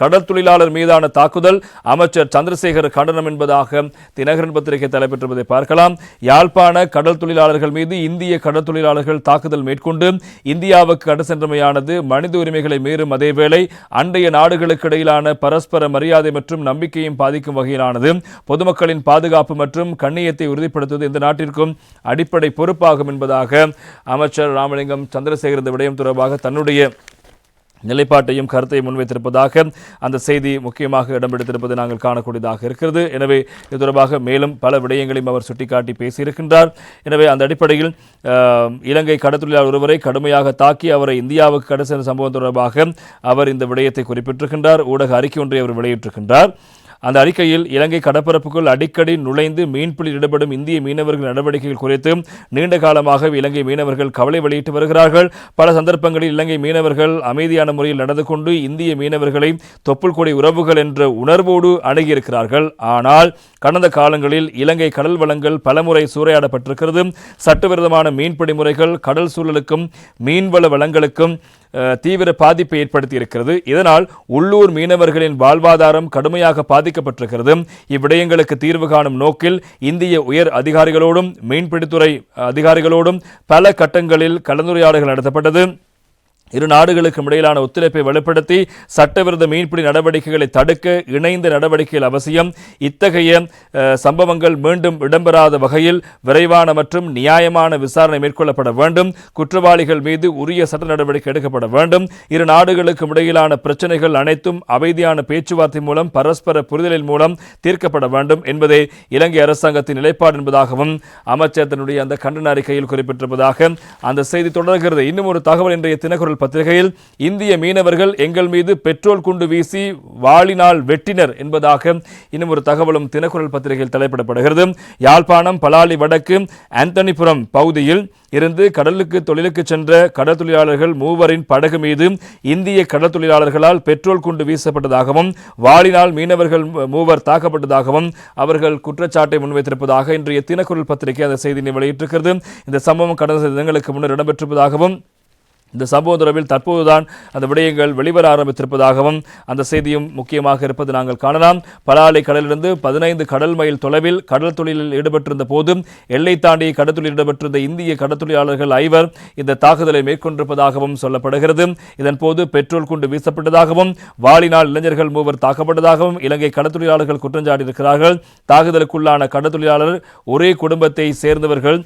கடல் தொழிலாளர் மீதான தாக்குதல் அமைச்சர் சந்திரசேகர் கண்டனம் என்பதாக தினகரன் பத்திரிகை தலைப்பெற்றிருப்பதை பார்க்கலாம். யாழ்ப்பாண கடல் தொழிலாளர்கள் மீது இந்திய கடல் தொழிலாளர்கள் தாக்குதல் மேற்கொண்டு இந்தியாவுக்கு கடல் சென்றமையானது மனித உரிமைகளை மீறும் அதேவேளை அண்டைய நாடுகளுக்கு இடையிலான பரஸ்பர மரியாதை மற்றும் நம்பிக்கையும் பாதிக்கும் வகையிலானது. பொதுமக்களின் பாதுகாப்பு மற்றும் கண்ணியத்தை உறுதிப்படுத்துவது இந்த நாட்டிற்கும் அடிப்படை பொறுப்பாகும் என்பதாக அமைச்சர் ராமலிங்கம் சந்திரசேகர் இந்த விடயம் தொடர்பாக தன்னுடைய நிலைப்பாட்டையும் கருத்தையும் முன்வைத்திருப்பதாக அந்த செய்தி முக்கியமாக இடம்பெடுத்திருப்பதை நாங்கள் காணக்கூடியதாக இருக்கிறது. எனவே இது தொடர்பாக மேலும் பல விடயங்களையும் அவர் சுட்டிக்காட்டி பேசியிருக்கின்றார். எனவே அந்த அடிப்படையில் இலங்கை கடற்தொழிலாளர் ஒருவரை கடுமையாக தாக்கி அவரை இந்தியாவுக்கு கடை சென்ற சம்பவம் தொடர்பாக அவர் இந்த விடயத்தை குறிப்பிட்டிருக்கின்றார். ஊடக அறிக்கை ஒன்றை அவர் வெளியிட்டிருக்கின்றார். அந்த அறிக்கையில் இலங்கை கடற்பரப்புக்குள் அடிக்கடி நுழைந்து மீன்பிடியில் ஈடுபடும் இந்திய மீனவர்கள் நடவடிக்கைகள் குறித்து நீண்ட காலமாக இலங்கை மீனவர்கள் கவலை வெளியிட்டு வருகிறார்கள். பல சந்தர்ப்பங்களில் இலங்கை மீனவர்கள் அமைதியான முறையில் நடந்து கொண்டு இந்திய மீனவர்களை தொப்புள் கொடி உறவுகள் என்ற உணர்வோடு அணுகியிருக்கிறார்கள். ஆனால் கடந்த காலங்களில் இலங்கை கடல் வளங்கள் பலமுறை சூறையாடப்பட்டிருக்கிறது. சட்டவிரோதமான மீன்பிடி முறைகள் கடல் சூழலுக்கும் மீன்வள வளங்களுக்கும் தீவிர பாதிப்பை ஏற்படுத்தி இருக்கிறது. இதனால் உள்ளூர் மீனவர்களின் வாழ்வாதாரம் கடுமையாக பாதிக்கப்பட்டிருக்கிறது. இவ்விடயங்களுக்கு தீர்வு காணும் நோக்கில் இந்திய உயர் அதிகாரிகளோடும் மீன்பிடித்துறை அதிகாரிகளோடும் பல கட்டங்களில் கலந்துரையாடல்கள் நடத்தப்பட்டது. இரு நாடுகளுக்கும் இடையிலான ஒத்துழைப்பை வலுப்படுத்தி சட்டவிரோத மீன்பிடி நடவடிக்கைகளை தடுக்க இணைந்த நடவடிக்கைகள் அவசியம். இத்தகைய சம்பவங்கள் மீண்டும் இடம்பெறாத வகையில் விரைவான மற்றும் நியாயமான விசாரணை மேற்கொள்ளப்பட வேண்டும். குற்றவாளிகள் மீது உரிய சட்ட நடவடிக்கை எடுக்கப்பட வேண்டும். இரு நாடுகளுக்கும் இடையிலான பிரச்சனைகள் அனைத்தும் அமைதியான பேச்சுவார்த்தை மூலம் பரஸ்பர புரிதலின் மூலம் தீர்க்கப்பட வேண்டும் என்பதே இலங்கை அரசாங்கத்தின் நிலைப்பாடு என்பதாகவும் அமைச்சர் தன்னுடைய அந்த கண்டன அறிக்கையில் குறிப்பிட்டிருப்பதாக அந்த செய்தி தொடர்கிறது. இன்னும் ஒரு தகவல் இன்றைய தினக்குரல் பத்திரிகையில் இந்திய மீனவர்கள் எங்கள் மீது பெட்ரோல் குண்டு வீசி வாளினால் வெட்டினர் என்பதாக இன்னும் ஒரு தகவலும் தினக்குரல் பத்திரிகையில் தலைப்பிடப்படுகிறது. யாழ்ப்பாணம் பலாலி வடக்கு ஆந்தனிபுரம் பகுதியில் இருந்து கடலுக்கு தொழிலுக்கு சென்ற கடல் தொழிலாளர்கள் மூவரின் படகு மீது இந்திய கடல் தொழிலாளர்களால் பெட்ரோல் குண்டு வீசப்பட்டதாகவும் வாளினால் மீனவர்கள் மூவர் தாக்கப்பட்டதாகவும் அவர்கள் குற்றச்சாட்டை முன்வைத்திருப்பதாக இன்றைய தினக்குரல் பத்திரிகை அந்த செய்தியை வெளியிட்டிருக்கிறது. இந்த சம்பவம் கடந்த தினங்களுக்கு முன்னர் இடம்பெற்றிருப்பதாகவும் இந்த சம்பவம் தொடர்பில் தற்போதுதான் அந்த விடயங்கள் வெளிவர ஆரம்பித்திருப்பதாகவும் அந்த செய்தியும் முக்கியமாக இருப்பது நாங்கள் காணலாம். பலாலை கடலிலிருந்து 15 கடல் மைல் தொலைவில் கடல் தொழிலில் ஈடுபட்டிருந்த போதும் எல்லை தாண்டி கடல் தொழிலில் ஈடுபட்டிருந்த இந்திய கடற்தொழிலாளர்கள் 5 இந்த தாக்குதலை மேற்கொண்டிருப்பதாகவும் சொல்லப்படுகிறது. இதன்போது பெட்ரோல் குண்டு வீசப்பட்டதாகவும் வாளினால் இளைஞர்கள் மூவர் தாக்கப்பட்டதாகவும் இலங்கை கடற்தொழிலாளர்கள் குற்றஞ்சாட்டியிருக்கிறார்கள். தாக்குதலுக்குள்ளான கடற்தொழிலாளர் ஒரே குடும்பத்தை சேர்ந்தவர்கள்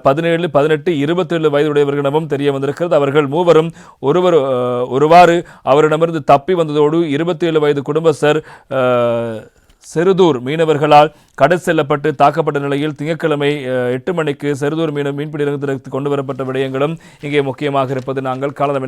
17, 18, 27 வயதுடையவர்கள் எனவும் தெரிய வந்திருக்கிறது. அவர்கள் மூவரும் ஒருவாறு அவரிடமிருந்து தப்பி வந்ததோடு 27 வயது குடும்பஸ்தர் செருதூர் மீனவர்களால் கடல் செல்லப்பட்டு தாக்கப்பட்ட நிலையில் திங்கட்கிழமை 8 மணிக்கு செருதூர் மீன்பிடி நிலையத்திற்கு கொண்டு வரப்பட்ட விடயங்களும் இங்கே முக்கியமாக இருப்பது நாங்கள் காணலாம்.